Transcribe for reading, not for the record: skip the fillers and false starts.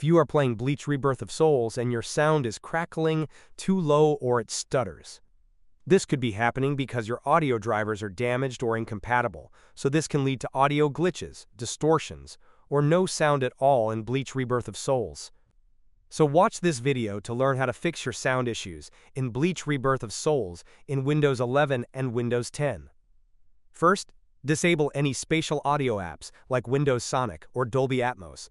you are playing BLEACH Rebirth of Souls and your sound is crackling, too low, or it stutters. This could be happening because your audio drivers are damaged or incompatible, so this can lead to audio glitches, distortions, or no sound at all in BLEACH Rebirth of Souls. So watch this video to learn how to fix your sound issues in BLEACH Rebirth of Souls in Windows 11 and Windows 10. First, disable any spatial audio apps like Windows Sonic or Dolby Atmos,